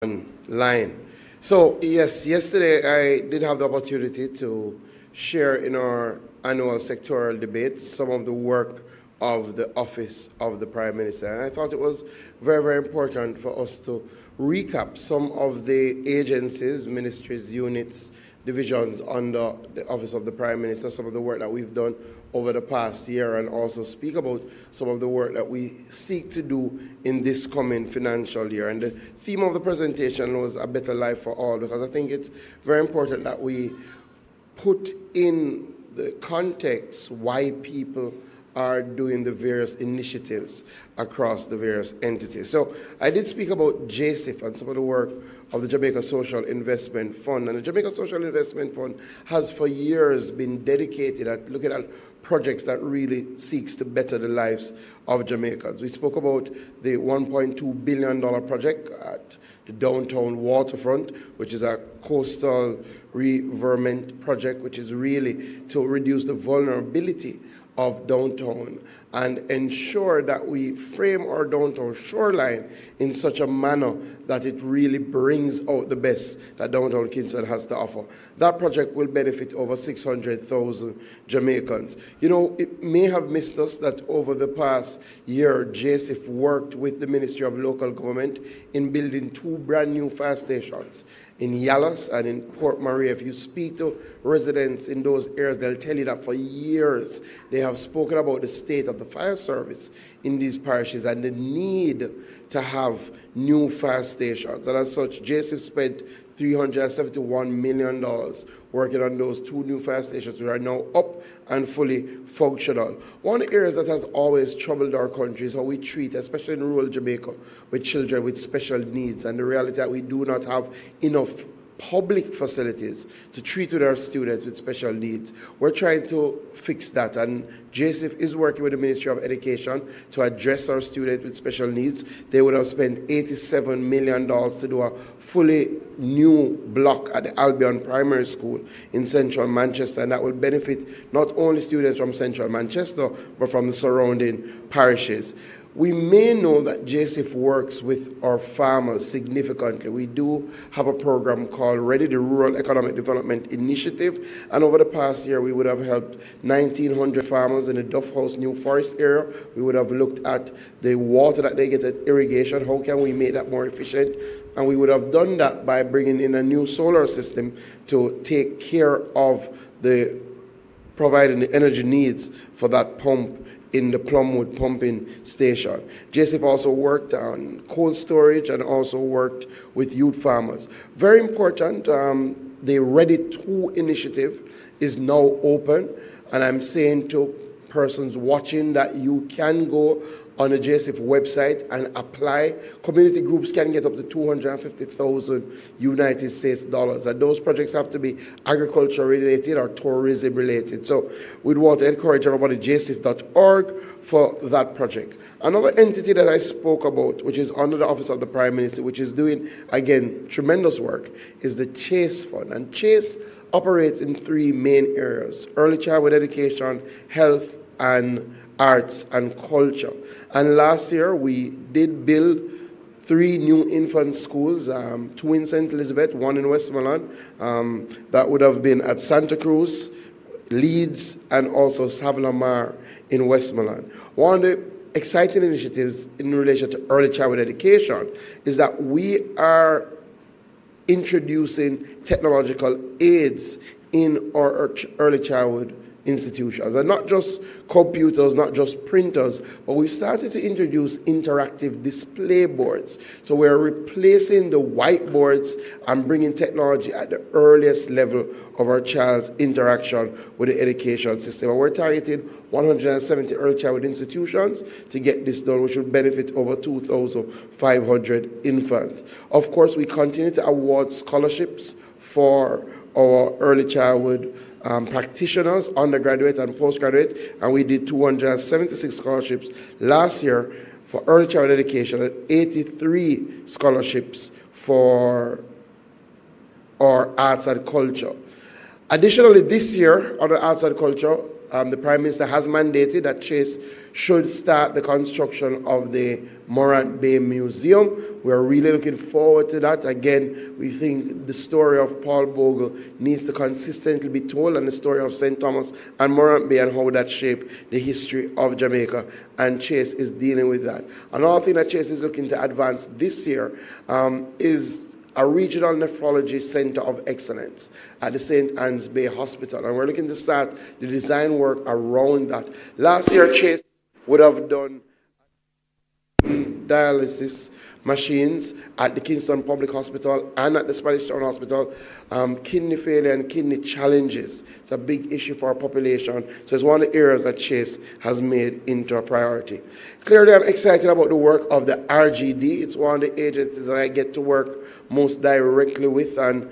line. So yes, yesterday I did have the opportunity to share in our annual sectoral debate some of the work of the Office of the Prime Minister. And I thought it was very, very important for us to recap some of the agencies, ministries, units, divisions under the Office of the Prime Minister, some of the work that we've done over the past year, and also speak about some of the work that we seek to do in this coming financial year. And the theme of the presentation was A Better Life for All, because I think it's very important that we put in the context why people are doing the various initiatives across the various entities. So I did speak about JSIF and some of the work of the Jamaica Social Investment Fund. And the Jamaica Social Investment Fund has for years been dedicated at looking at projects that really seeks to better the lives of Jamaicans. We spoke about the $1.2 billion project at the downtown waterfront, which is a coastal reverment project, which is really to reduce the vulnerability of downtown and ensure that we frame our downtown shoreline in such a manner that it really brings out the best that downtown Kingston has to offer. That project will benefit over 600,000 Jamaicans. You know, it may have missed us that over the past year, JSIF worked with the Ministry of Local Government in building 2 brand new fire stations in Yallas and in Port Maria. If you speak to residents in those areas, they'll tell you that for years they have spoken about the state of the fire service in these parishes and the need to have new fire stations. And as such, JSIF spent $371 million working on those 2 new fire stations, which are now up and fully functional. One of the areas that has always troubled our country is how we treat, especially in rural Jamaica, with children with special needs, and the reality that we do not have enough public facilities to treat with our students with special needs. We're trying to fix that, and JSIF is working with the Ministry of Education to address our students with special needs. They would have spent $87 million to do a fully new block at the Albion Primary School in central Manchester, and that will benefit not only students from central Manchester, but from the surrounding parishes. We may know that JSIF works with our farmers significantly. We do have a program called Ready, the Rural Economic Development Initiative, and over the past year we would have helped 1,900 farmers in the Duff House New Forest area. We would have looked at the water that they get at irrigation, how can we make that more efficient, and we would have done that by bringing in a new solar system to take care of providing the energy needs for that pump in the Plumwood pumping station. JSIF also worked on cold storage and also worked with youth farmers. Very important, the Ready 2 initiative is now open, and I'm saying to persons watching that you can go on the JSIF website and apply. Community groups can get up to 250,000 United States dollars, and those projects have to be agriculture related or tourism related. So we'd want to encourage everybody, jsif.org, for that project. Another entity that I spoke about, which is under the Office of the Prime Minister, which is doing, again, tremendous work, is the CHASE Fund. And CHASE operates in 3 main areas: early childhood education, health, and arts and culture. And last year we did build 3 new infant schools, 2 in St. Elizabeth, 1 in Westmoreland. That would have been at Santa Cruz, Leeds, and also Savlamar in Westmoreland. One of the exciting initiatives in relation to early childhood education is that we are introducing technological aids in our early childhood institutions, and not just computers, not just printers, but we've started to introduce interactive display boards. So we're replacing the whiteboards and bringing technology at the earliest level of our child's interaction with the education system. And we're targeting 170 early childhood institutions to get this done, which will benefit over 2,500 infants. Of course, we continue to award scholarships for our early childhood practitioners, undergraduate and postgraduate, and we did 276 scholarships last year for early childhood education and 83 scholarships for our arts and culture. Additionally, this year, under arts and culture, the Prime Minister has mandated that CHASE should start the construction of the Morant Bay Museum. We're really looking forward to that. Again, we think the story of Paul Bogle needs to consistently be told, and the story of St. Thomas and Morant Bay and how that shaped the history of Jamaica. And Chase is dealing with that. Another thing that Chase is looking to advance this year is a regional nephrology center of excellence at the St. Anne's Bay Hospital. And we're looking to start the design work around that. Last year, Chase would have done dialysis machines at the Kingston Public Hospital and at the Spanish Town Hospital. Kidney failure and kidney challenges. It's a big issue for our population. So it's one of the areas that Chase has made into a priority. Clearly, I'm excited about the work of the RGD. It's one of the agencies that I get to work most directly with. And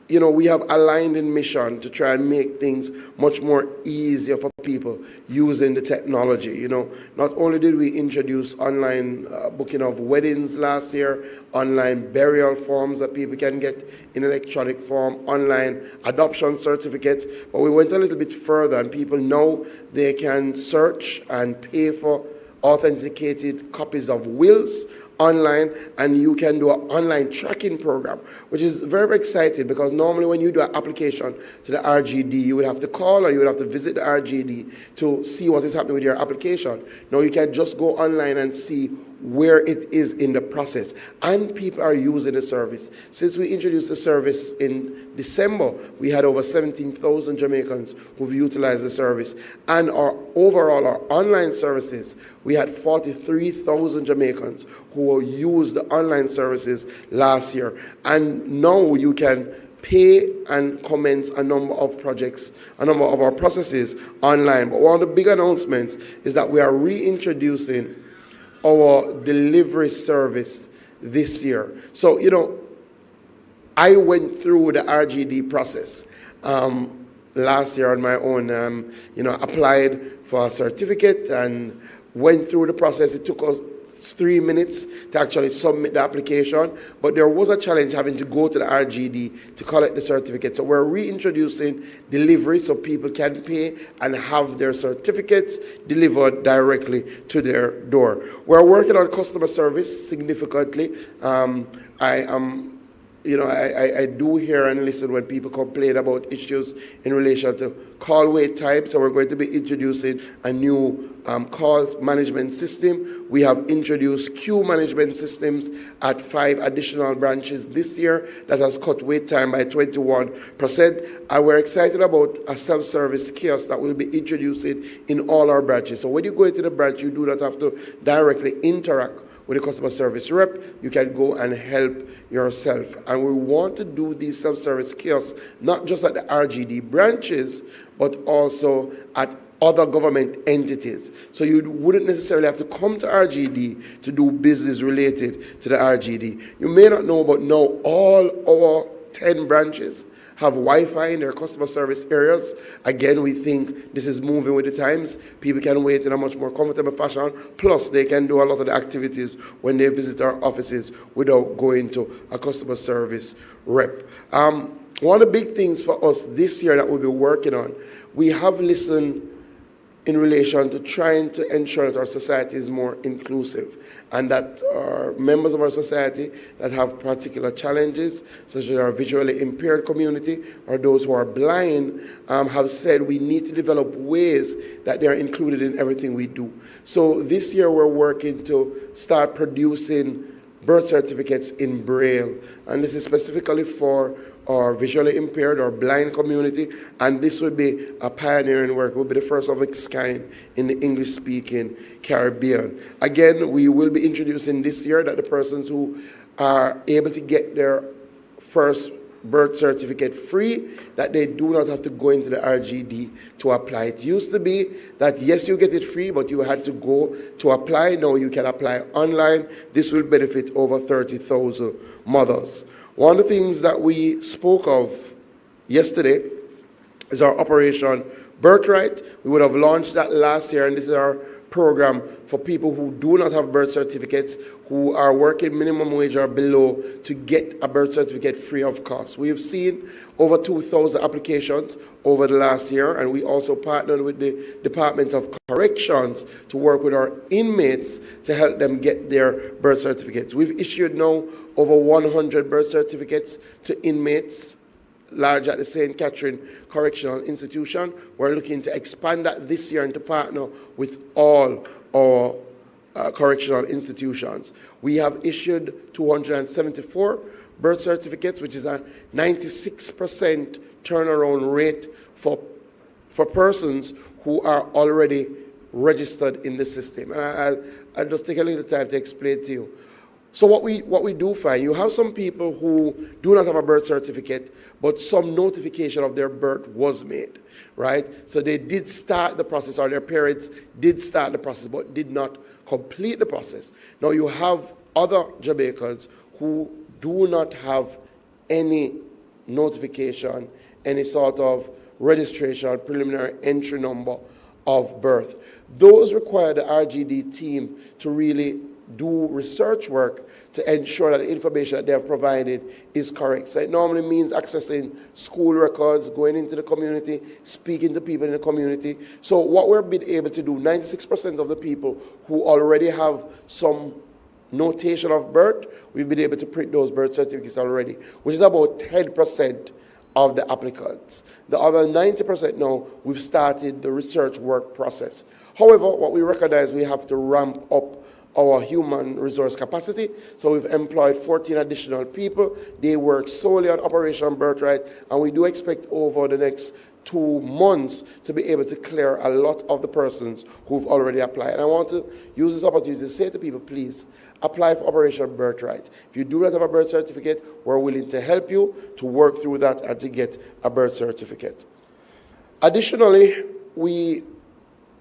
you know, we have aligned in mission to try and make things much more easier for people using the technology. You know, not only did we introduce online booking of weddings last year, online burial forms that people can get in electronic form, online adoption certificates, but we went a little bit further, and people know they can search and pay for authenticated copies of wills online, and you can do an online tracking program, which is very, very exciting, because normally when you do an application to the RGD, you would have to call or you would have to visit the RGD to see what is happening with your application. Now you can just go online and see where it is in the process, and people are using the service. Since we introduced the service in December, we had over 17,000 Jamaicans who've utilized the service, and our online services, we had 43,000 Jamaicans who used the online services last year, and now you can pay and commence a number of projects, a number of our processes online. But one of the big announcements is that we are reintroducing our delivery service this year. So, you know, I went through the RGD process last year on my own. You know, applied for a certificate and went through the process. It took us 3 minutes to actually submit the application, but there was a challenge having to go to the RGD to collect the certificate. So we're reintroducing delivery so people can pay and have their certificates delivered directly to their door. We're working on customer service significantly. I do hear and listen when people complain about issues in relation to call wait time. So we're going to be introducing a new calls management system. We have introduced queue management systems at 5 additional branches this year. That has cut wait time by 21%. And we're excited about a self-service kiosk that we'll be introducing in all our branches. So when you go into the branch, you do not have to directly interact with the customer service rep. You can go and help yourself. And we want to do these self-service kiosks not just at the RGD branches, but also at other government entities. So you wouldn't necessarily have to come to RGD to do business related to the RGD. You may not know, but now all our 10 branches have Wi-Fi in their customer service areas. Again, we think this is moving with the times. People can wait in a much more comfortable fashion. Plus, they can do a lot of the activities when they visit our offices without going to a customer service rep. One of the big things for us this year that we'll be working on, we have listened in relation to trying to ensure that our society is more inclusive, and that our members of our society that have particular challenges, such as our visually impaired community or those who are blind, have said we need to develop ways that they are included in everything we do. So this year we're working to start producing birth certificates in Braille, and this is specifically for our visually impaired or blind community, and this would be a pioneering work. It will be the first of its kind in the English-speaking Caribbean. Again, we will be introducing this year that the persons who are able to get their first birth certificate free, that they do not have to go into the RGD to apply. It used to be that, yes, you get it free, but you had to go to apply. Now you can apply online. This will benefit over 30,000 mothers. One of the things that we spoke of yesterday is our Operation Birthright. We would have launched that last year, and this is our program for people who do not have birth certificates, who are working minimum wage or below, to get a birth certificate free of cost. We have seen over 2,000 applications over the last year, and we also partnered with the Department of Corrections to work with our inmates to help them get their birth certificates. We've issued now over 100 birth certificates to inmates large at the St. Catherine Correctional Institution. We're looking to expand that this year and to partner with all our correctional institutions. We have issued 274 birth certificates, which is a 96% turnaround rate for persons who are already registered in the system. And I'll just take a little time to explain to you. So what we do find, you have some people who do not have a birth certificate, but some notification of their birth was made, right? So they did start the process, or their parents did start the process, but did not complete the process. Now you have other Jamaicans who do not have any notification, any sort of registration, preliminary entry number of birth. Those require the RGD team to really do research work to ensure that the information that they have provided is correct. So it normally means accessing school records, going into the community, speaking to people in the community. So what we've been able to do, 96% of the people who already have some notation of birth, we've been able to print those birth certificates already, which is about 10% of the applicants. The other 90% now, we've started the research work process. However, what we recognize, we have to ramp up our human resource capacity. So we've employed 14 additional people. They work solely on Operation Birthright, and we do expect over the next 2 months to be able to clear a lot of the persons who've already applied. And I want to use this opportunity to say to people, please apply for Operation Birthright. If you do not have a birth certificate, we're willing to help you to work through that and to get a birth certificate. Additionally,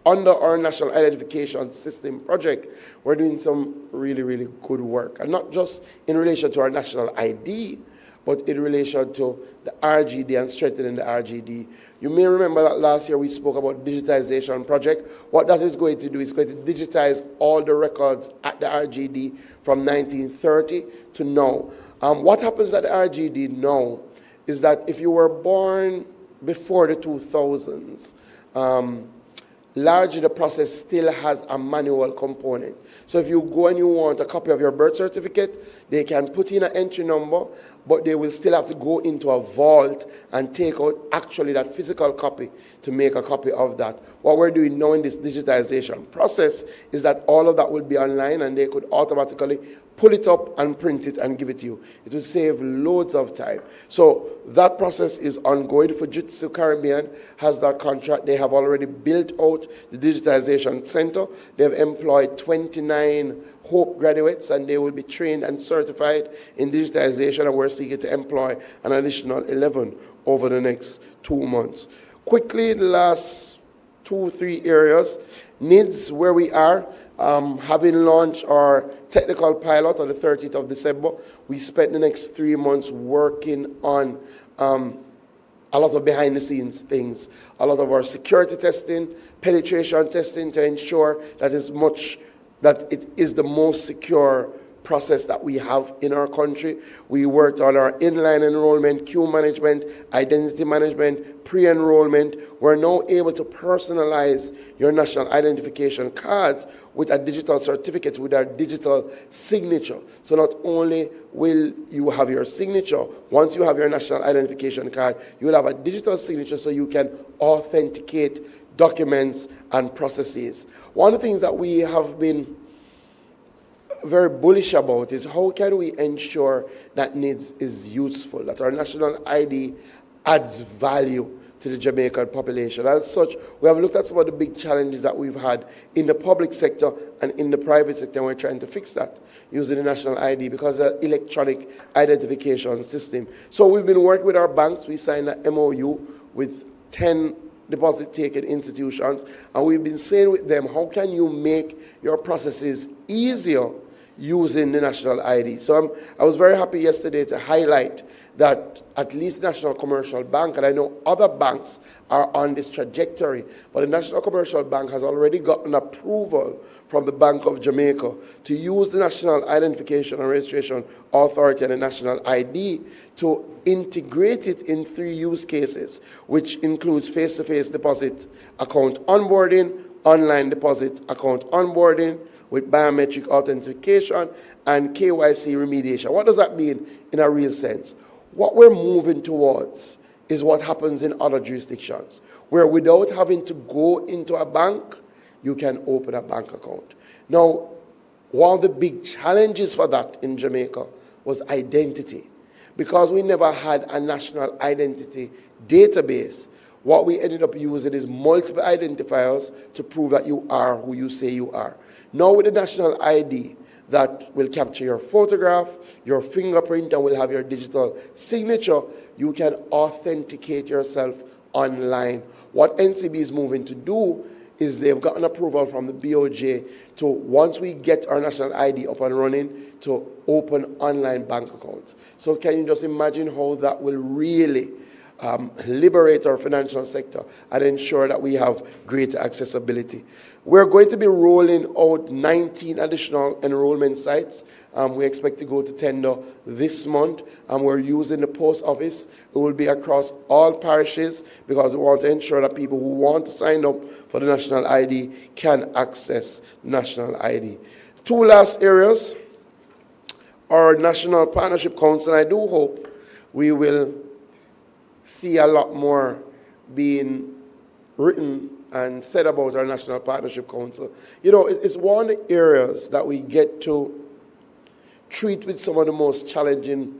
under our National Identification System project, we're doing some really, really good work. And not just in relation to our national ID, but in relation to the RGD and strengthening the RGD. You may remember that last year we spoke about digitization project. What that is going to do is going to digitize all the records at the RGD from 1930 to now. What happens at the RGD now is that if you were born before the 2000s, largely the process still has a manual component. So if you go and you want a copy of your birth certificate, they can put in an entry number, but they will still have to go into a vault and take out actually that physical copy to make a copy of that. What we're doing now in this digitization process is that all of that will be online, and they could automatically pull it up and print it and give it to you. It will save loads of time. So that process is ongoing. Fujitsu Caribbean has that contract. They have already built out the digitization center. They've employed 29 Hope graduates, and they will be trained and certified in digitization, and we're seeking to employ an additional 11 over the next 2 months. Quickly, the last 2-3 areas. NIDS, where we are, having launched our technical pilot on the 30th of December, we spent the next 3 months working on a lot of behind-the-scenes things, a lot of our security testing, penetration testing to ensure that it is the most secure process that we have in our country. We worked on our inline enrollment, queue management, identity management, pre-enrollment. We're now able to personalize your national identification cards with a digital certificate, with our digital signature. So not only will you have your signature, once you have your national identification card, you will have a digital signature so you can authenticate documents and processes. One of the things that we have been very bullish about is how can we ensure that NIDS is useful, that our national ID adds value to the Jamaican population. As such, we have looked at some of the big challenges that we've had in the public sector and in the private sector, and we're trying to fix that using the national ID because of the electronic identification system. So we've been working with our banks. We signed an MOU with 10 deposit-taking institutions, and we've been saying with them, how can you make your processes easier using the national ID. So I was very happy yesterday to highlight that at least National Commercial Bank, and I know other banks are on this trajectory, but the National Commercial Bank has already gotten approval from the Bank of Jamaica to use the National Identification and Registration Authority and the National ID to integrate it in 3 use cases, which includes face-to-face deposit account onboarding, online deposit account onboarding with biometric authentication, and KYC remediation. What does that mean in a real sense? What we're moving towards is what happens in other jurisdictions, where without having to go into a bank, you can open a bank account. Now, one of the big challenges for that in Jamaica was identity. Because we never had a national identity database, what we ended up using is multiple identifiers to prove that you are who you say you are. Now with the national ID, that will capture your photograph, your fingerprint, and will have your digital signature, you can authenticate yourself online. What NCB is moving to do is they've gotten approval from the BOJ to, once we get our national ID up and running, to open online bank accounts. So can you just imagine how that will really liberate our financial sector and ensure that we have greater accessibility? We're going to be rolling out 19 additional enrollment sites. We expect to go to tender this month, and we're using the post office. It will be across all parishes because we want to ensure that people who want to sign up for the national ID can access national ID. 2 last areas. Our National Partnership Council, I do hope we will see a lot more being written and said about our National Partnership Council. You know, it's one of the areas that we get to treat with some of the most challenging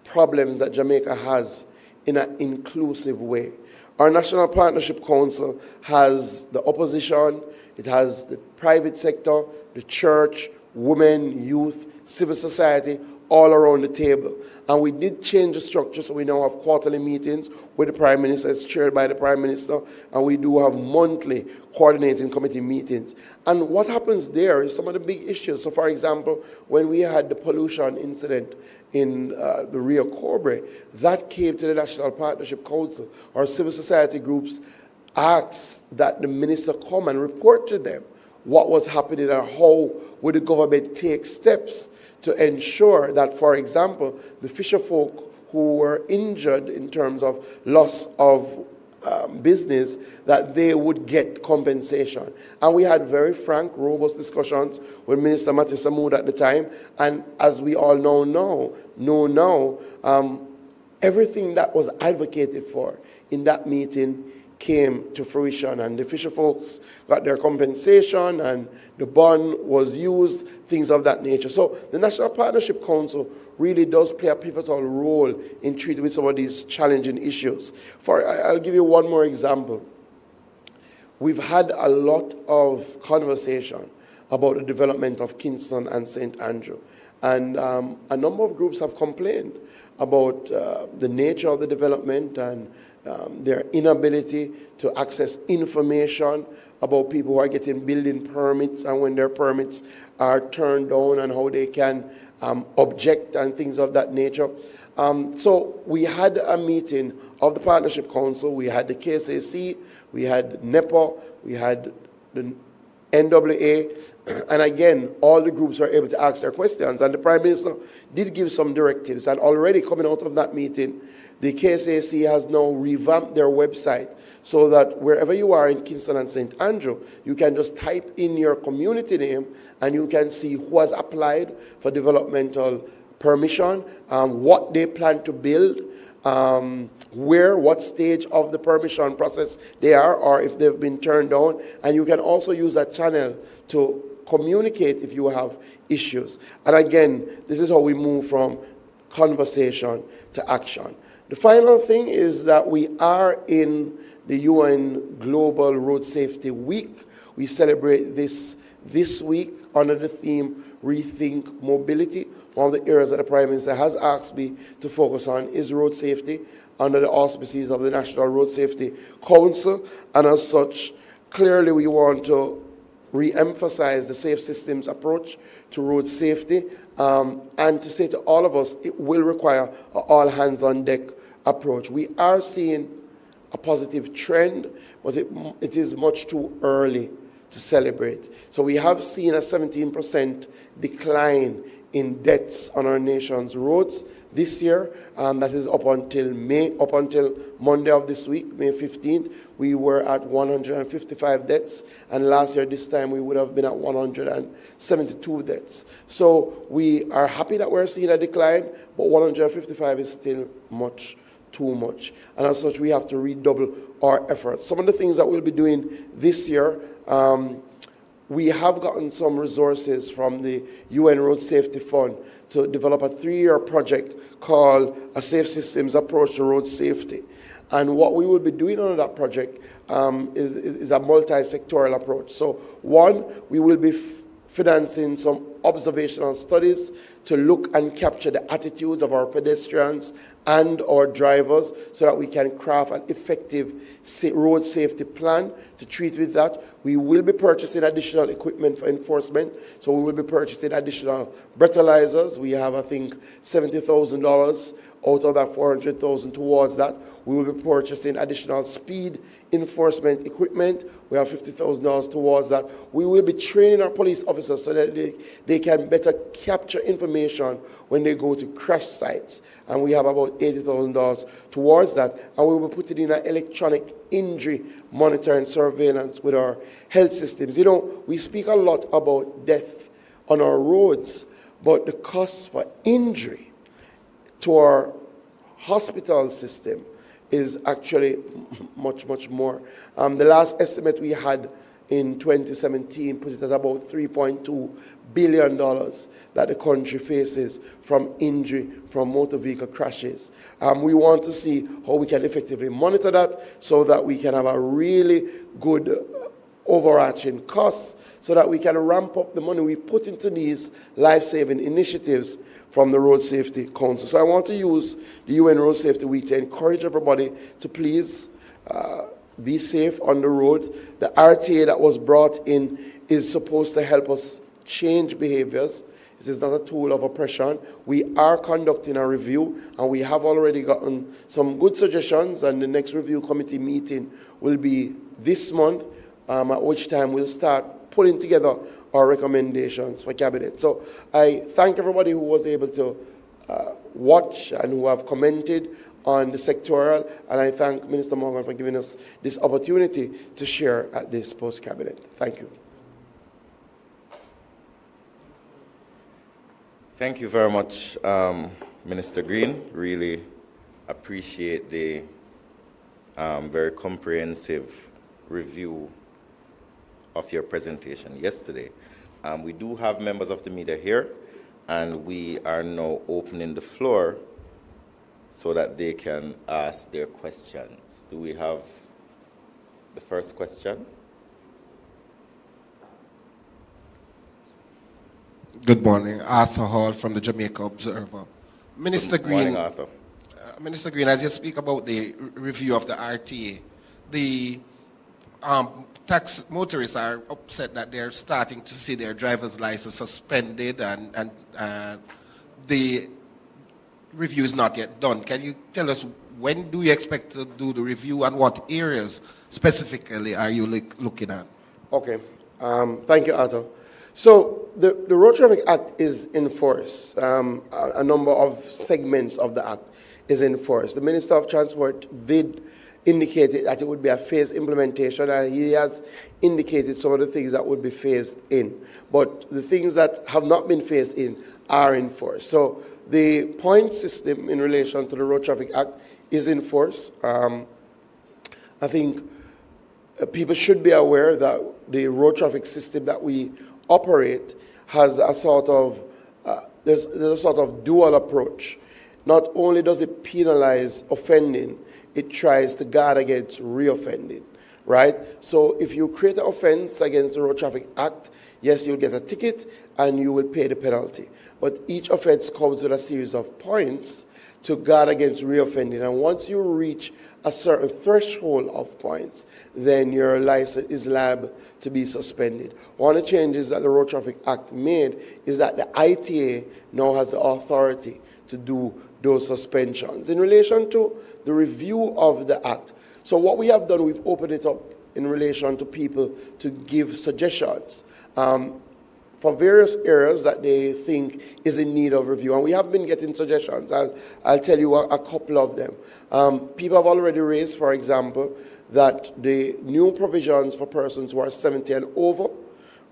problems that Jamaica has in an inclusive way. Our National Partnership Council has the opposition, it has the private sector, the church, women, youth, civil society, all around the table. And we did change the structure, so we now have quarterly meetings with the Prime Minister. It's chaired by the Prime Minister, and we do have monthly coordinating committee meetings. And what happens there is some of the big issues. So, for example, when we had the pollution incident in the Rio Cobre, that came to the National Partnership Council. Our civil society groups asked that the minister come and report to them what was happening and how would the government take steps to ensure that, for example, the fisher folk who were injured in terms of loss of business, that they would get compensation. And we had very frank, robust discussions with Minister Mattis Samoud at the time. And as we all know now, everything that was advocated for in that meeting came to fruition, and the fisher folks got their compensation and the bond was used, things of that nature. So the National Partnership Council really does play a pivotal role in treating with some of these challenging issues. I'll give you one more example. We've had a lot of conversation about the development of Kingston and St. Andrew, and a number of groups have complained about the nature of the development and their inability to access information about people who are getting building permits and when their permits are turned down and how they can object and things of that nature. So we had a meeting of the Partnership Council. We had the KSAC, we had NEPA, we had the NWA, and again, all the groups were able to ask their questions. And the Prime Minister did give some directives. And already coming out of that meeting, the KSAC has now revamped their website so that wherever you are in Kingston and St. Andrew, you can just type in your community name and you can see who has applied for developmental permission, what they plan to build, what stage of the permission process they are, or if they've been turned down. And you can also use that channel to communicate if you have issues. And again, this is how we move from conversation to action. The final thing is that we are in the UN Global Road Safety Week. We celebrate this week under the theme Rethink Mobility. One of the areas that the Prime Minister has asked me to focus on is road safety under the auspices of the National Road Safety Council. And as such, clearly we want to re-emphasize the safe systems approach to road safety, and to say to all of us, it will require an all-hands-on-deck approach. We are seeing a positive trend, but it is much too early to celebrate. So we have seen a 17% decline in deaths on our nation's roads this year. That is up until Monday of this week, May 15th. We were at 155 deaths, and last year this time we would have been at 172 deaths. So we are happy that we're seeing a decline, but 155 is still too much. And as such, we have to redouble our efforts. Some of the things that we'll be doing this year, we have gotten some resources from the UN Road Safety Fund to develop a 3-year project called A Safe Systems Approach to Road Safety. And what we will be doing under that project is a multi-sectoral approach. So one, we will be financing some observational studies to look and capture the attitudes of our pedestrians and our drivers so that we can craft an effective road safety plan to treat with that. We will be purchasing additional equipment for enforcement. So we will be purchasing additional breathalyzers. We have, I think, $70,000 out of that 400,000 towards that. We will be purchasing additional speed enforcement equipment. We have $50,000 towards that. We will be training our police officers so that they can better capture information when they go to crash sites. And we have about $80,000 towards that. And we will be putting in an electronic injury monitoring surveillance with our health systems. You know, we speak a lot about death on our roads, but the costs for injury to our hospital system is actually much, much more. The last estimate we had in 2017 put it at about $3.2 billion that the country faces from injury from motor vehicle crashes. We want to see how we can effectively monitor that so that we can have a really good overarching cost so that we can ramp up the money we put into these life-saving initiatives from the Road Safety Council. So I want to use the UN Road Safety Week to encourage everybody to please be safe on the road. The RTA that was brought in is supposed to help us change behaviors. It is not a tool of oppression. We are conducting a review, and we have already gotten some good suggestions, and the next review committee meeting will be this month, at which time we'll start putting together our recommendations for cabinet. So I thank everybody who was able to watch and who have commented on the sectoral, and I thank Minister Morgan for giving us this opportunity to share at this post-cabinet. Thank you. Thank you very much, Minister Green. Really appreciate the very comprehensive review of your presentation yesterday. We do have members of the media here, and we are now opening the floor so that they can ask their questions. Do we have the first question? Good morning, Arthur Hall from the Jamaica Observer. Minister Green, morning, Arthur. Minister Green, as you speak about the review of the RTA, the tax motorists are upset that they're starting to see their driver's license suspended, and the review is not yet done. Can you tell us when do you expect to do the review, and what areas specifically are you looking at? Okay, thank you, Arthur. So the Road Traffic Act is in force. A number of segments of the act is in force. The Minister of Transport did indicate that it would be a phased implementation, and he has indicated some of the things that would be phased in. But the things that have not been phased in are in force. So the point system in relation to the Road Traffic Act is in force. I think people should be aware that the road traffic system that we operate has a sort of there's a sort of dual approach. Not only does it penalize offending, it tries to guard against reoffending, right? So if you create an offense against the Road Traffic Act, yes, you'll get a ticket and you will pay the penalty. But each offense comes with a series of points to guard against reoffending. And once you reach a certain threshold of points, then your license is liable to be suspended. One of the changes that the Road Traffic Act made is that the ITA now has the authority to do those suspensions. In relation to the review of the Act, so what we have done, we've opened it up in relation to people to give suggestions for various areas that they think is in need of review. And we have been getting suggestions. I'll tell you a couple of them. People have already raised, for example, that the new provisions for persons who are 70 and over,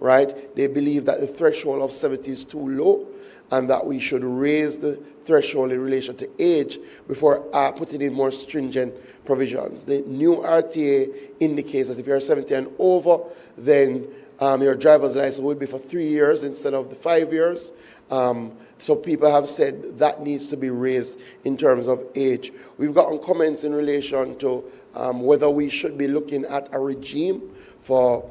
right, they believe that the threshold of 70 is too low and that we should raise the threshold in relation to age before putting in more stringent provisions. The new RTA indicates that if you're 70 and over, then your driver's license would be for 3 years instead of the 5 years. So people have said that needs to be raised in terms of age. We've gotten comments in relation to whether we should be looking at a regime for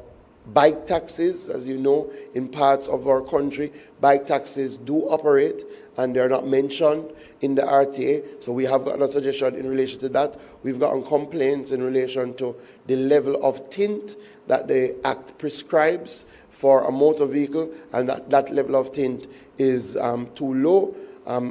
bike taxis. As you know, in parts of our country, bike taxis do operate and they're not mentioned in the RTA. So we have gotten a suggestion in relation to that. We've gotten complaints in relation to the level of tint that the Act prescribes for a motor vehicle, and that level of tint is too low.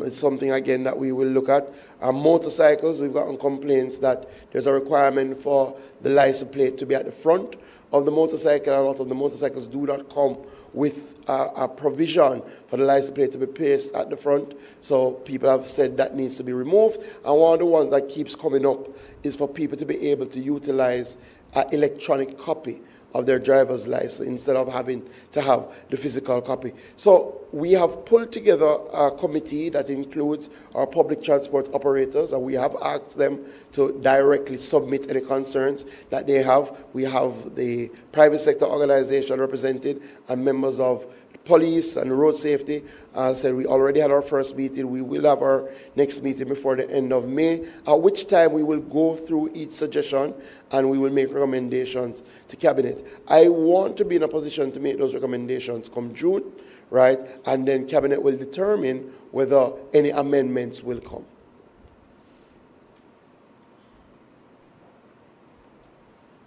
It's something, again, that we will look at. Motorcycles, we've gotten complaints that there's a requirement for the license plate to be at the front of the motorcycle, and a lot of the motorcycles do not come with a provision for the license plate to be placed at the front. So people have said that needs to be removed. And one of the ones that keeps coming up is for people to be able to utilize an electronic copy of their driver's license instead of having to have the physical copy. So we have pulled together a committee that includes our public transport operators, and we have asked them to directly submit any concerns that they have. We have the private sector organization represented and members of police and road safety. As I said, we already had our first meeting. We will have our next meeting before the end of May, at which time we will go through each suggestion and we will make recommendations to Cabinet. I want to be in a position to make those recommendations come June, right? And then Cabinet will determine whether any amendments will come.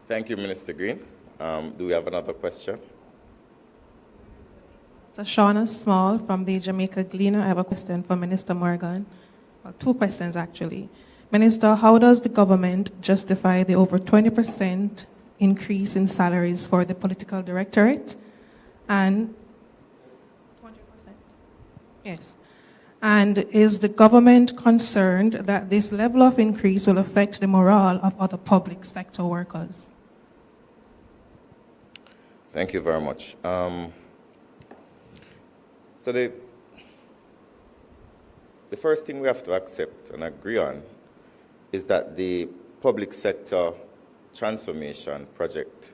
Thank you, Minister Green. Do we have another question? So Shauna Small from the Jamaica Gleaner. I have a question for Minister Morgan. Well, two questions, actually. Minister, how does the government justify the over 20% increase in salaries for the political directorate? And 20%? Yes. And is the government concerned that this level of increase will affect the morale of other public sector workers? Thank you very much. So the first thing we have to accept and agree on is that the public sector transformation project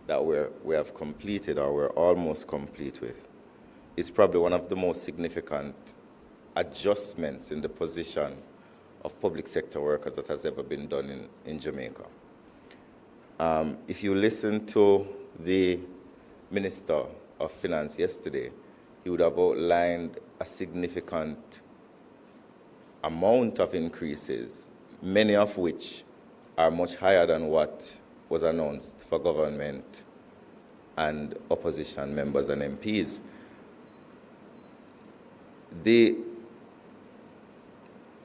that we have completed, or we're almost complete with, is probably one of the most significant adjustments in the position of public sector workers that has ever been done in Jamaica. If you listen to the Minister of Finance yesterday, he would have outlined a significant amount of increases, many of which are much higher than what was announced for government and opposition members and MPs.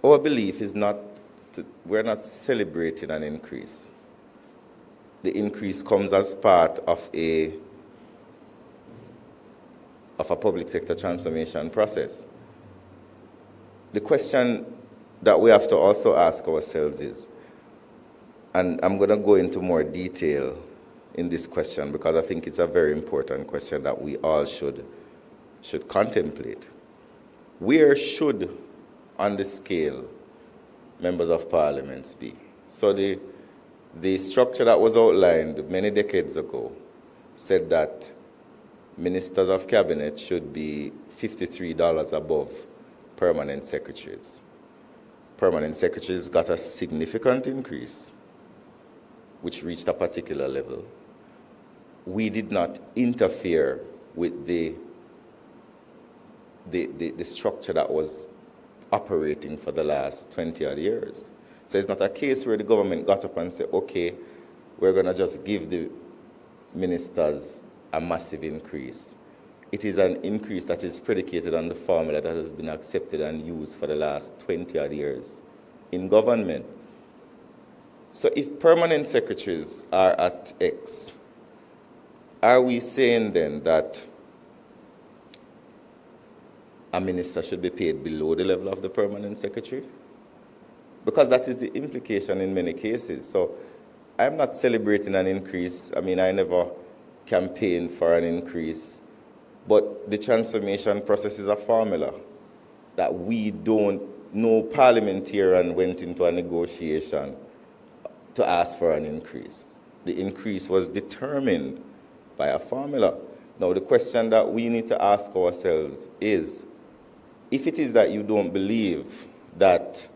Our belief is we're not celebrating an increase. The increase comes as part of a public sector transformation process. The question that we have to also ask ourselves is, and I'm going to go into more detail in this question because I think it's a very important question that we all should contemplate. Where should, on the scale, members of parliament be? So the structure that was outlined many decades ago said that ministers of cabinet should be $53 above permanent secretaries. Permanent secretaries got a significant increase, which reached a particular level. We did not interfere with the structure that was operating for the last 20 odd years. So it's not a case where the government got up and said, okay, we're going to just give the ministers a massive increase. It is an increase that is predicated on the formula that has been accepted and used for the last 20 odd years in government. So if permanent secretaries are at X, are we saying then that a minister should be paid below the level of the permanent secretary? Because that is the implication in many cases. So I'm not celebrating an increase. I mean, I never campaigned for an increase. But the transformation process is a formula that we don't, no parliamentarian went into a negotiation to ask for an increase. The increase was determined by a formula. Now, the question that we need to ask ourselves is, if it is that you don't believe that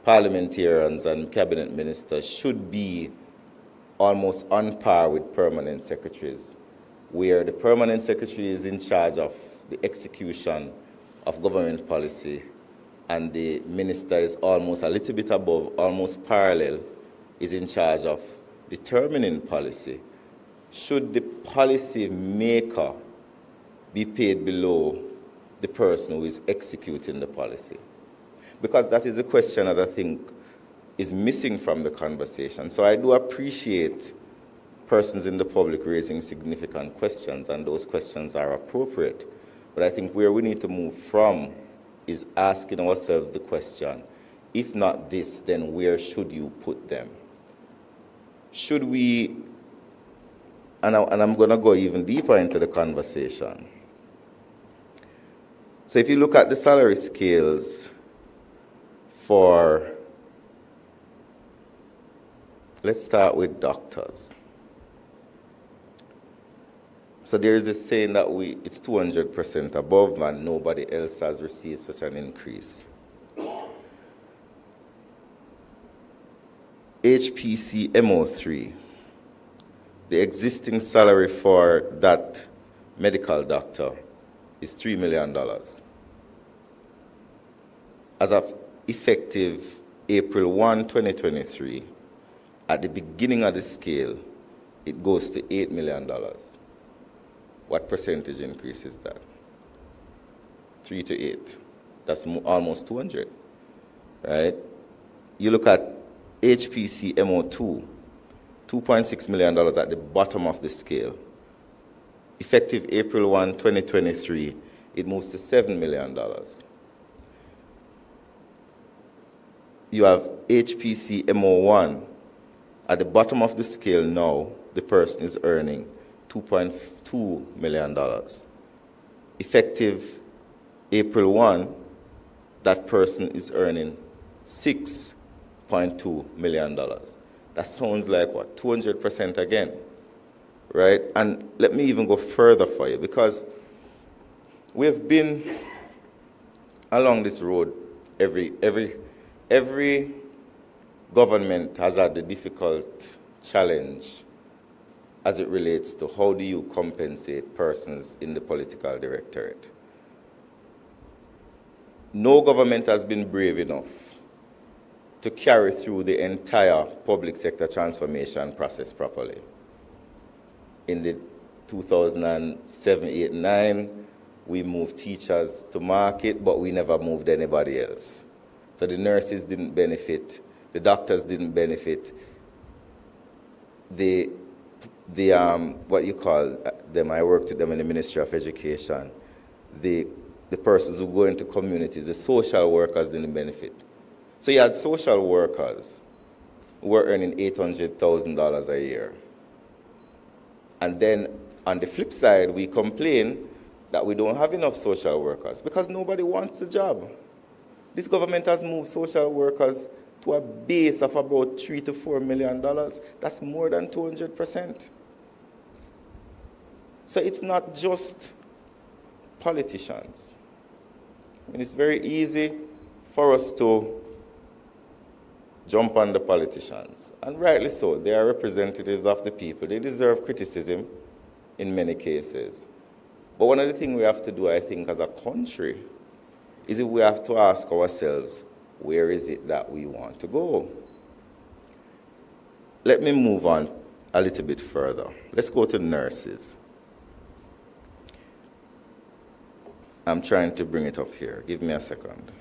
parliamentarians and cabinet ministers should be almost on par with permanent secretaries, where the permanent secretary is in charge of the execution of government policy and the minister is almost a little bit above, almost parallel, is in charge of determining policy, should the policy maker be paid below the person who is executing the policy? Because that is the question that I think is missing from the conversation. So I do appreciate persons in the public raising significant questions, and those questions are appropriate. But I think where we need to move from is asking ourselves the question, if not this, then where should you put them? Should we, and I'm going to go even deeper into the conversation. So if you look at the salary scales for, let's start with doctors. So there is this saying that it's 200% above and nobody else has received such an increase. HPC MO3, the existing salary for that medical doctor is $3 million. As of effective April 1, 2023, at the beginning of the scale, it goes to $8 million. What percentage increase is that? 3 to 8. That's almost 200, right? You look at HPC MO2, $2.6 million at the bottom of the scale. Effective April 1, 2023, it moves to $7 million. You have HPC MO1. At the bottom of the scale now, the person is earning $2.2 million. Effective April 1, that person is earning $6.2 million. That sounds like what? 200% again, right? And let me even go further for you, because we've been along this road. Every government has had the difficult challenge as it relates to how do you compensate persons in the political directorate. No government has been brave enough to carry through the entire public sector transformation process properly. In the 2007, 8, 9, we moved teachers to market, but we never moved anybody else. So the nurses didn't benefit, the doctors didn't benefit, what you call them, I worked with them in the Ministry of Education, the persons who go into communities, the social workers didn't benefit. So you had social workers who were earning $800,000 a year. And then on the flip side, we complain that we don't have enough social workers because nobody wants the job. This government has moved social workers to a base of about $3 to $4 million. That's more than 200%. So it's not just politicians. I mean, it's very easy for us to jump on the politicians, and rightly so. They are representatives of the people. They deserve criticism in many cases. But one of the things we have to do, I think, as a country, is if we have to ask ourselves, where is it that we want to go? Let me move on a little bit further. Let's go to nurses. I'm trying to bring it up here. Give me a second.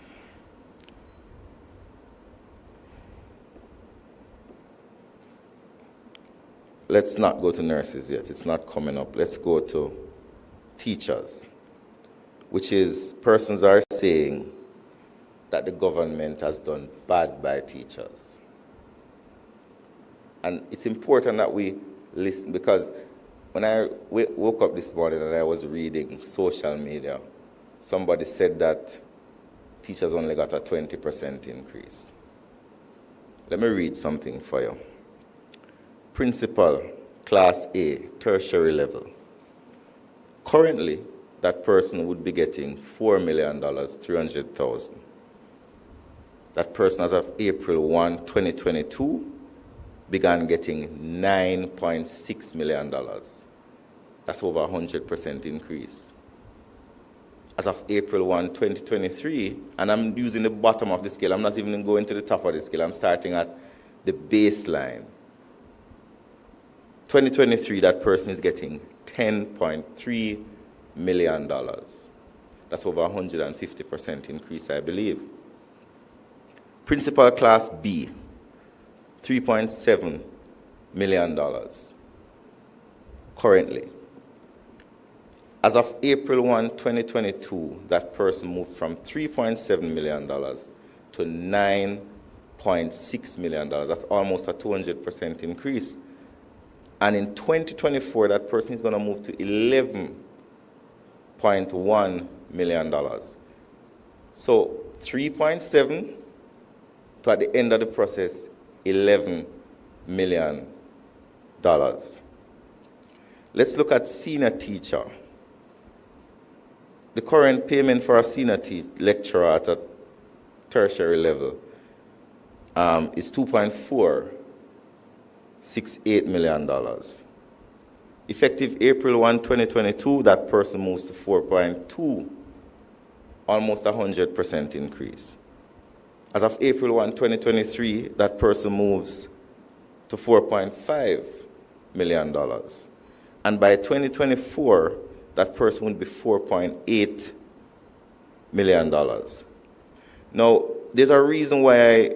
Let's not go to nurses yet. It's not coming up. Let's go to teachers, which is persons are saying that the government has done bad by teachers. And it's important that we listen, because when I woke up this morning and I was reading social media, somebody said that teachers only got a 20% increase. Let me read something for you. Principal, Class A, tertiary level. Currently, that person would be getting $4,300,000. That person, as of April 1, 2022, began getting $9.6 million. That's over 100% increase. As of April 1, 2023, and I'm using the bottom of the scale, I'm not even going to the top of the scale, I'm starting at the baseline. 2023, that person is getting $10.3 million. That's over 150% increase, I believe. Principal Class B, $3.7 million currently. As of April 1, 2022, that person moved from $3.7 million to $9.6 million. That's almost a 200% increase. And in 2024, that person is going to move to $11.1 million. So 3.7 to, at the end of the process, $11 million. Let's look at senior teacher. The current payment for a senior lecturer at a tertiary level is $2.468 million. Effective April 1, 2022, that person moves to 4.2, almost 100% increase. As of April 1, 2023, that person moves to $4.5 million. And by 2024, that person would be $4.8 million. Now, there's a reason why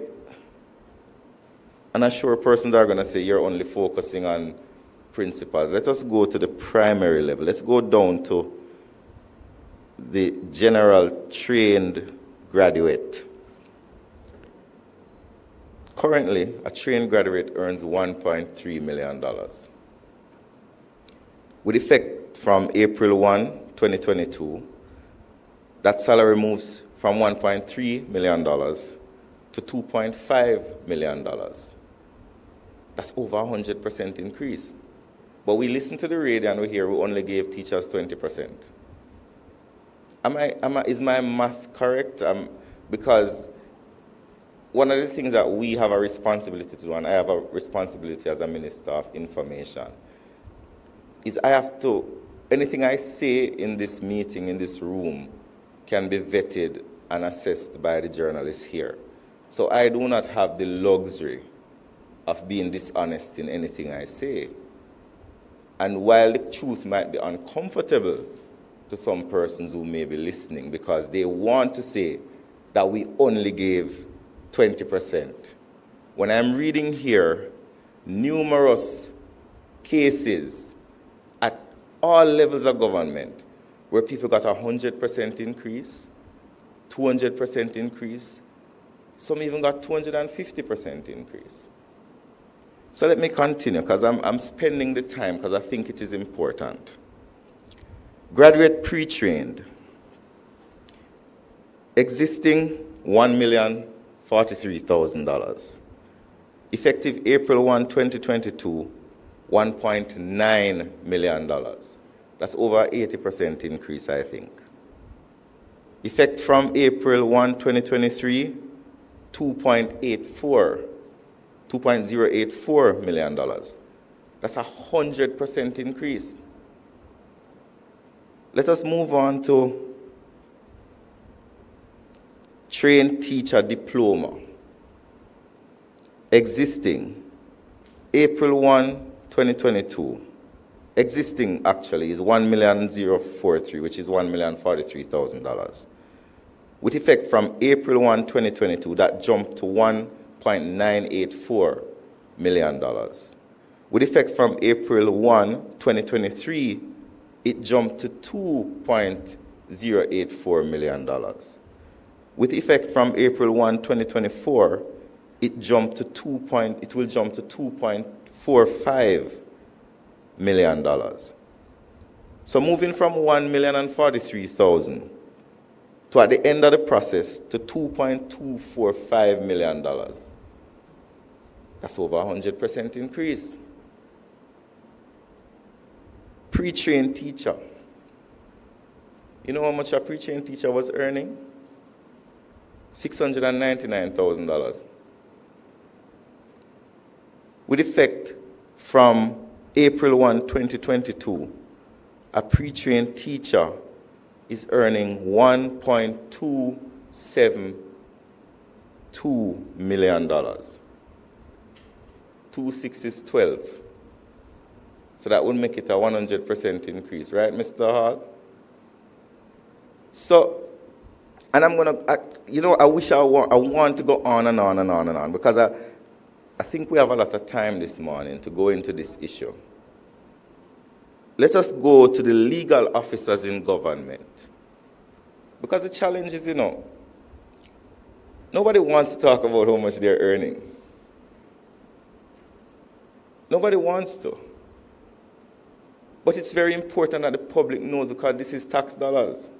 and I'm sure persons are going to say you're only focusing on principals. Let us go to the primary level. Let's go down to the general trained graduate. Currently, a trained graduate earns $1.3 million. With effect from April 1, 2022, that salary moves from $1.3 million to $2.5 million. That's over 100% increase. But we listen to the radio and we hear we only gave teachers 20%. Is my math correct? Because one of the things that we have a responsibility to do, and I have a responsibility as a Minister of Information, is I have to, anything I say in this meeting, in this room, can be vetted and assessed by the journalists here. So I do not have the luxury of being dishonest in anything I say. And while the truth might be uncomfortable to some persons who may be listening because they want to say that we only gave 20%, when I'm reading here numerous cases at all levels of government where people got 100% increase, 200% increase, some even got 250% increase. So let me continue, because I'm spending the time because I think it is important. Graduate pre-trained. Existing $1,043,000. Effective April 1, 2022, $1.9 million. That's over 80% increase, I think. Effect from April 1, 2023, $2.084 million. That's 100% increase. Let us move on to trained teacher diploma, existing April 1, 2022, existing actually is $1,043,000, which is $1,043,000. With effect from April 1, 2022, that jumped to $1.984 million. With effect from April 1, 2023, it jumped to $2.084 million. With effect from April 1, 2024, it will jump to $2.45 million. So moving from $1,043,000 to at the end of the process to $2.245 million. That's over 100% increase. Pre-trained teacher. You know how much a pre-trained teacher was earning? $699,000. With effect from April 1, 2022, a pre-trained teacher is earning $1.272 million. 2 6 is 12. So that would make it a 100% increase, right, Mr. Hall? So, and I'm going to, I want to go on and on and on and on, because I think we have a lot of time this morning to go into this issue. Let us go to the legal officers in government. Because the challenge is, nobody wants to talk about how much they're earning. Nobody wants to. But it's very important that the public knows, because this is tax dollars.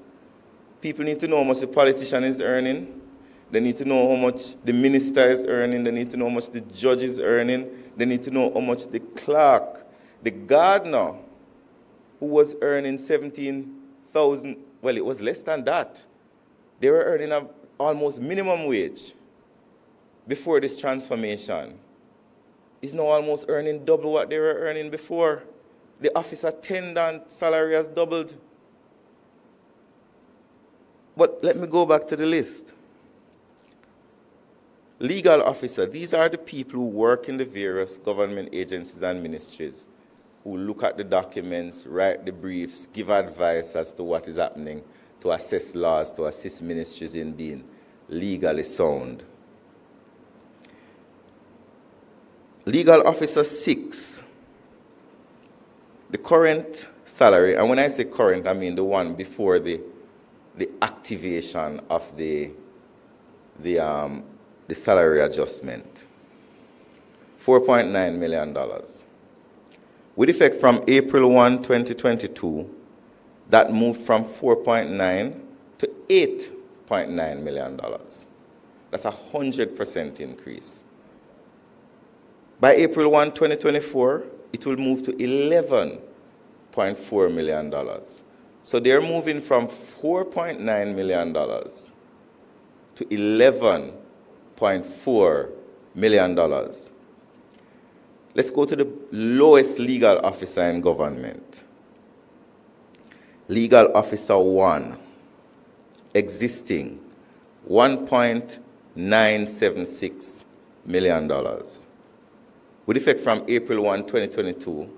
People need to know how much the politician is earning. They need to know how much the minister is earning. They need to know how much the judge is earning. They need to know how much the clerk, the gardener, who was earning 17,000, well, it was less than that. They were earning almost minimum wage before this transformation. Is now almost earning double what they were earning before. The office attendant salary has doubled. But let me go back to the list. Legal officer, these are the people who work in the various government agencies and ministries, who look at the documents, write the briefs, give advice as to what is happening, to assess laws, to assist ministries in being legally sound. Legal officer 6, the current salary, and when I say current, I mean the one before the activation of the salary adjustment, $4.9 million. With effect from April 1, 2022, that moved from 4.9 to $8.9 million. That's a 100% increase. By April 1, 2024, it will move to $11.4 million. So they're moving from $4.9 million to $11.4 million. Let's go to the lowest legal officer in government. Legal officer 1, existing $1.976 million. With effect from April 1, 2022,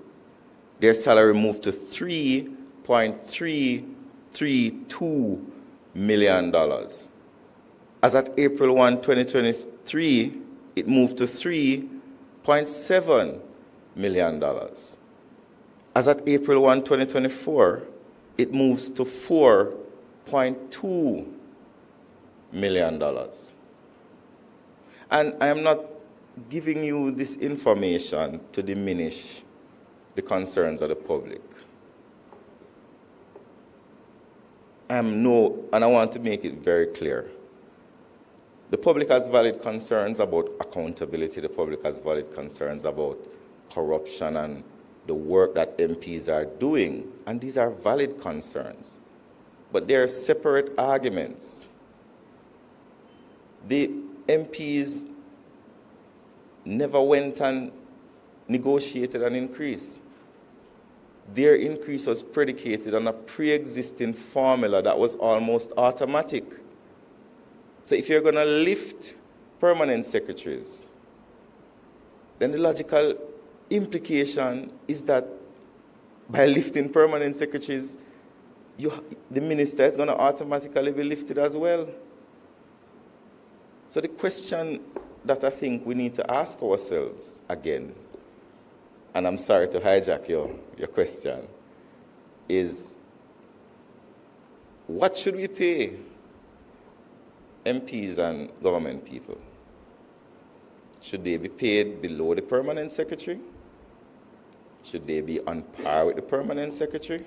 their salary moved to $3.332 million. As at April 1, 2023, it moved to $3.7 million. As at April 1, 2024, it moves to $4.2 million. And I am not giving you this information to diminish the concerns of the public. And I want to make it very clear. The public has valid concerns about accountability. The public has valid concerns about corruption and the work that MPs are doing. And these are valid concerns. But they are separate arguments. The MPs never went and negotiated an increase. Their increase was predicated on a pre-existing formula that was almost automatic. So if you're going to lift permanent secretaries, then the logical implication is that by lifting permanent secretaries, the minister is going to automatically be lifted as well. So the question that I think we need to ask ourselves again, and I'm sorry to hijack your question, is what should we pay MPs and government people? Should they be paid below the permanent secretary? Should they be on par with the permanent secretary?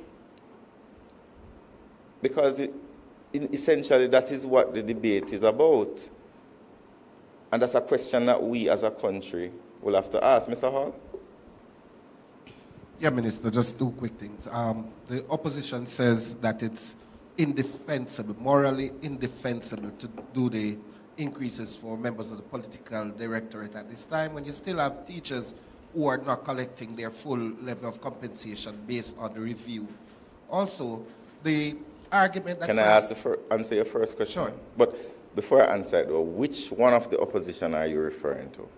Because essentially that is what the debate is about. And that's a question that we as a country will have to ask. Mr. Hall? Yeah, Minister, just two quick things. The opposition says that it's indefensible, morally indefensible to do the increases for members of the political directorate at this time when you still have teachers who are not collecting their full level of compensation based on the review. Also, the argument that... Can I answer your first question? Sure. But before I answer it, though, which one of the opposition are you referring to?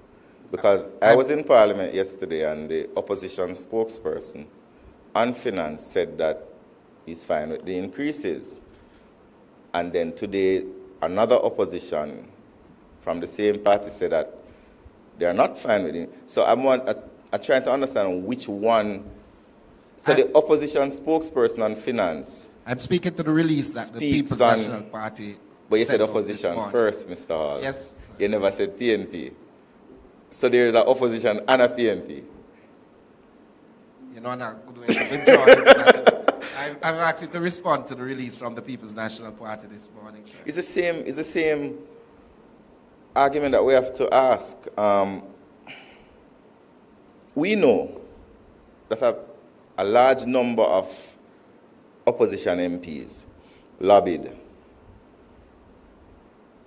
Because I was in Parliament yesterday and the opposition spokesperson on finance said that he's fine with the increases. And then today, another opposition from the same party said that they are not fine with it. So I'm trying to understand which one. So the opposition spokesperson on finance. I'm speaking to the release that the People's National Party. But you said opposition first, Mr. Hall. Yes. You never said PNP. So there is an opposition and a PNP. You know, I'm not good way to withdraw it. I'm asking to respond to the release from the People's National Party this morning, sir. It's the same argument that we have to ask. We know that a large number of opposition MPs lobbied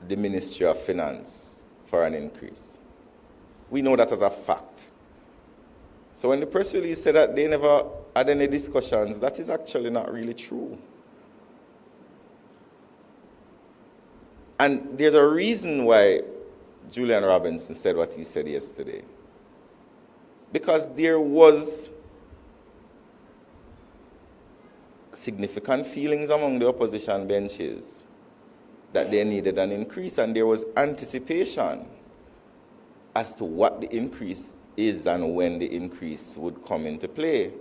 the Ministry of Finance for an increase. We know that as a fact. So when the press release said that they never had any discussions, that is actually not really true. And there's a reason why Julian Robinson said what he said yesterday. Because there was significant feelings among the opposition benches that they needed an increase, and there was anticipation as to what the increase is and when the increase would come into play.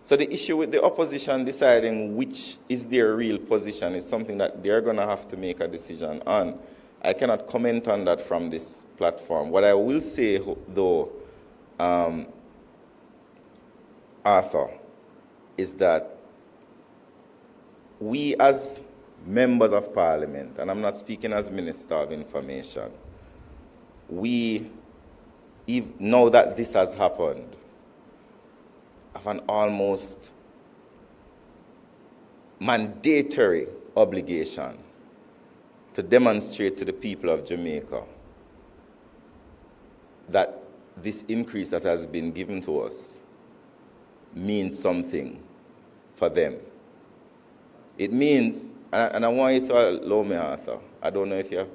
So the issue with the opposition deciding which is their real position is something that they're going to have to make a decision on. I cannot comment on that from this platform. What I will say, though, Arthur, is that we as members of Parliament, and I'm not speaking as Minister of Information, we, now that this has happened, have an almost mandatory obligation to demonstrate to the people of Jamaica that this increase that has been given to us means something for them. It means, and I want you to allow me, Arthur. I don't know if your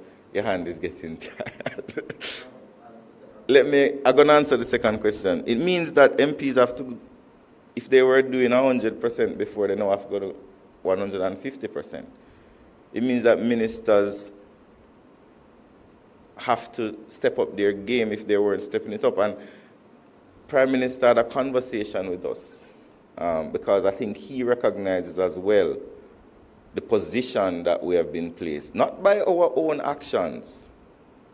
hand is getting tired. I'm going to answer the second question. It means that MPs have to, if they were doing 100% before, they now have to go to 150%. It means that ministers have to step up their game if they weren't stepping it up. And Prime Minister had a conversation with us because I think he recognizes as well the position that we have been placed, not by our own actions,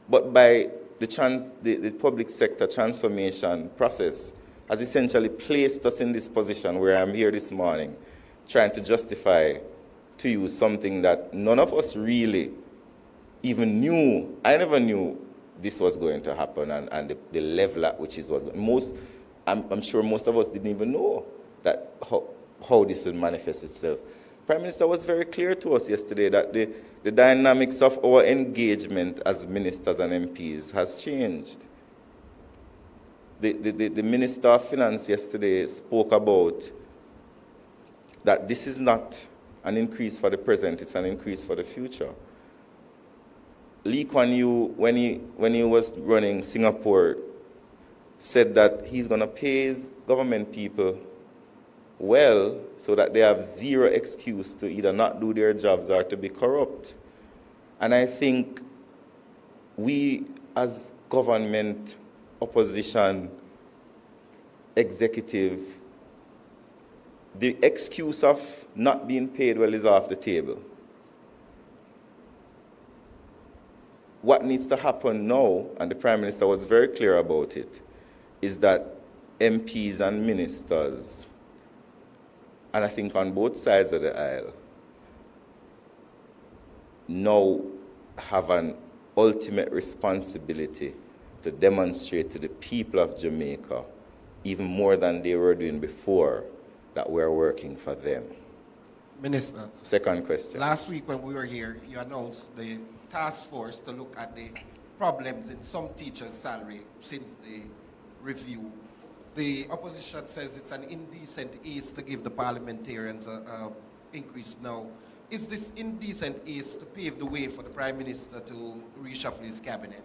but by the public sector transformation process has essentially placed us in this position where I'm here this morning trying to justify to you something that none of us really even knew. I never knew this was going to happen and the level at which it was. I'm sure most of us didn't even know that how this would manifest itself. Prime Minister was very clear to us yesterday that the dynamics of our engagement as ministers and MPs has changed. The Minister of Finance yesterday spoke about that this is not an increase for the present, it's an increase for the future. Lee Kuan Yew, when he was running Singapore, said that he's going to pay his government people well so that they have zero excuse to either not do their jobs or to be corrupt. And I think we as government, opposition, executive, the excuse of not being paid well is off the table. What needs to happen now, and the Prime Minister was very clear about it, is that MPs and ministers, and I think on both sides of the aisle, now have an ultimate responsibility to demonstrate to the people of Jamaica, even more than they were doing before, that we're working for them. Minister. Second question. Last week when we were here, you announced the task force to look at the problems in some teachers' salary since the review. The opposition says it's an indecent ease to give the parliamentarians an increase now. Is this indecent ease to pave the way for the Prime Minister to reshuffle his cabinet?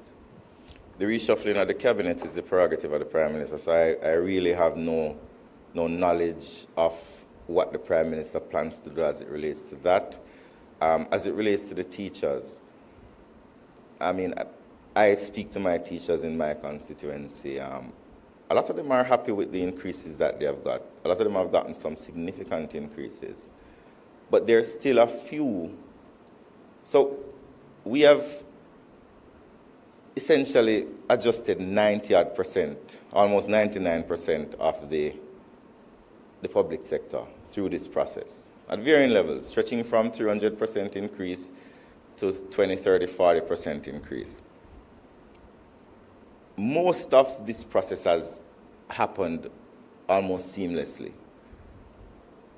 The reshuffling of the cabinet is the prerogative of the Prime Minister, so I really have no knowledge of what the Prime Minister plans to do as it relates to that. As it relates to the teachers, I mean, I speak to my teachers in my constituency. A lot of them are happy with the increases that they have got. A lot of them have gotten some significant increases. But there's still a few. So we have essentially adjusted 90% almost 99% of the public sector through this process at varying levels, stretching from 300% increase to 20, 30, 40% increase. Most of this process has happened almost seamlessly.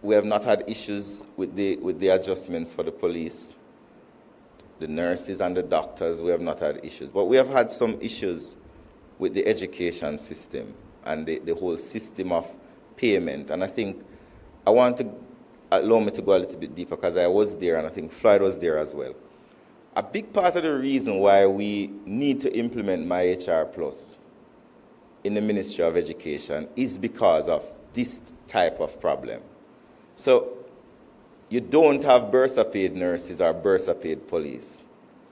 We have not had issues with the adjustments for the police, the nurses and the doctors. We have not had issues. But we have had some issues with the education system and the whole system of payment. And I think I want to allow me to go a little bit deeper because I was there and I think Floyd was there as well. A big part of the reason why we need to implement My HR Plus in the Ministry of Education is because of this type of problem. So you don't have bursa paid nurses or bursa paid police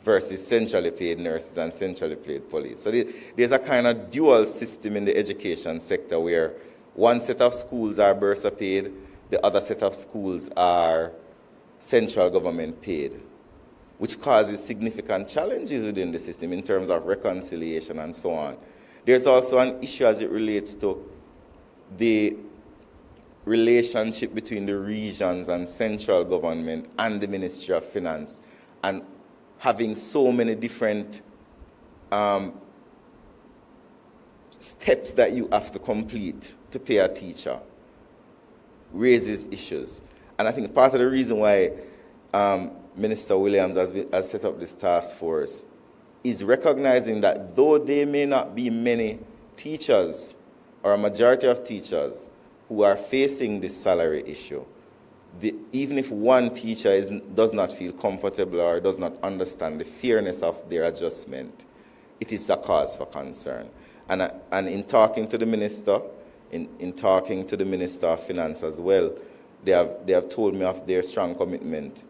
versus centrally paid nurses and centrally paid police. So there's a kind of dual system in the education sector where one set of schools are bursa paid, the other set of schools are central government paid, which causes significant challenges within the system in terms of reconciliation and so on. There's also an issue as it relates to the relationship between the regions and central government and the Ministry of Finance, and having so many different steps that you have to complete to pay a teacher raises issues. And I think part of the reason why Minister Williams has set up this task force is recognizing that though there may not be many teachers or a majority of teachers who are facing this salary issue, even if one teacher does not feel comfortable or does not understand the fairness of their adjustment, it is a cause for concern. And in talking to the minister, in talking to the Minister of Finance as well, they have told me of their strong commitment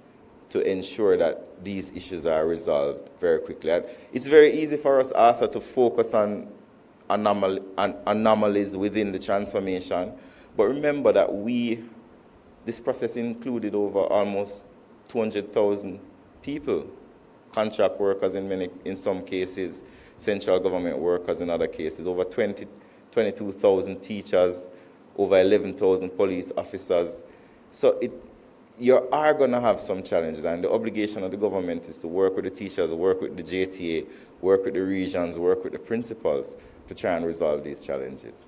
to ensure that these issues are resolved very quickly. And it's very easy for us, Arthur, to focus on anomalies within the transformation, but remember that this process included over almost 200,000 people, contract workers in some cases, central government workers in other cases, over 22,000 teachers, over 11,000 police officers. So you are going to have some challenges, and the obligation of the government is to work with the teachers, work with the JTA, work with the regions, work with the principals to try and resolve these challenges.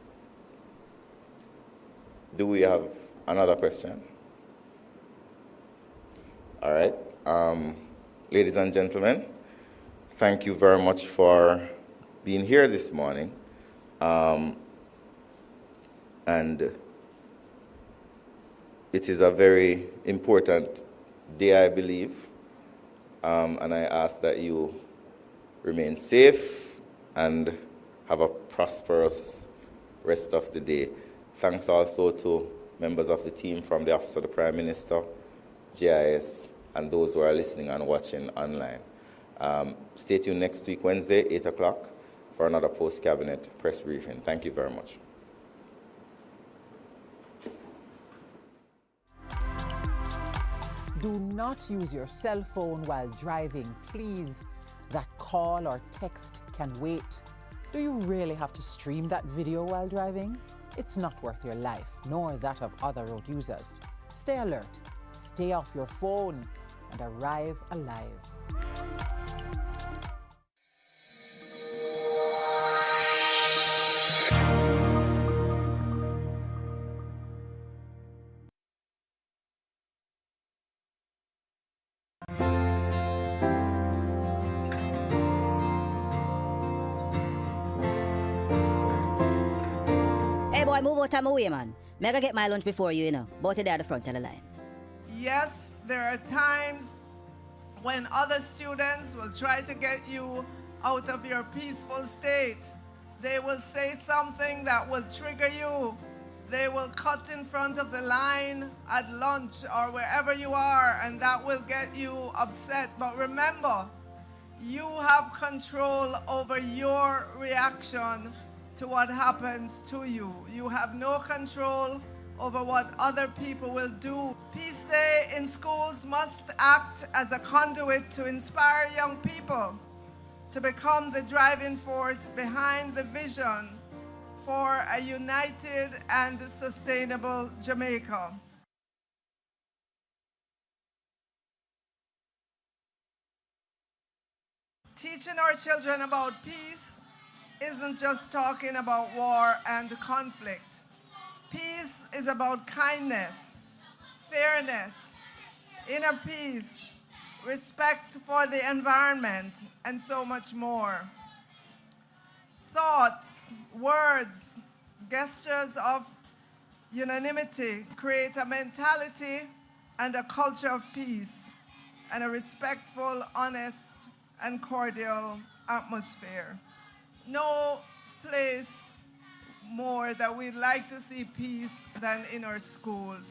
Do we have another question? All right. Ladies and gentlemen, thank you very much for being here this morning. And it is a very important day, I believe. And I ask that you remain safe and have a prosperous rest of the day. Thanks also to members of the team from the Office of the Prime Minister, JIS, and those who are listening and watching online. Stay tuned next week, Wednesday, 8 o'clock, for another post-cabinet press briefing. Thank you very much. Do not use your cell phone while driving, please. That call or text can wait. Do you really have to stream that video while driving? It's not worth your life, nor that of other road users. Stay alert, stay off your phone, and arrive alive. Hey boy, move out of my way, man. Me I get my lunch before you, you know. Both there at the front of the line. Yes, there are times when other students will try to get you out of your peaceful state. They will say something that will trigger you. They will cut in front of the line at lunch or wherever you are, and that will get you upset. But remember, you have control over your reaction to what happens to you. You have no control over what other people will do. Peace Day in schools must act as a conduit to inspire young people to become the driving force behind the vision for a united and sustainable Jamaica. Teaching our children about peace isn't just talking about war and conflict. Peace is about kindness, fairness, inner peace, respect for the environment, and so much more. Thoughts, words, gestures of unanimity create a mentality and a culture of peace and a respectful, honest, and cordial atmosphere. No place more that we'd like to see peace than in our schools.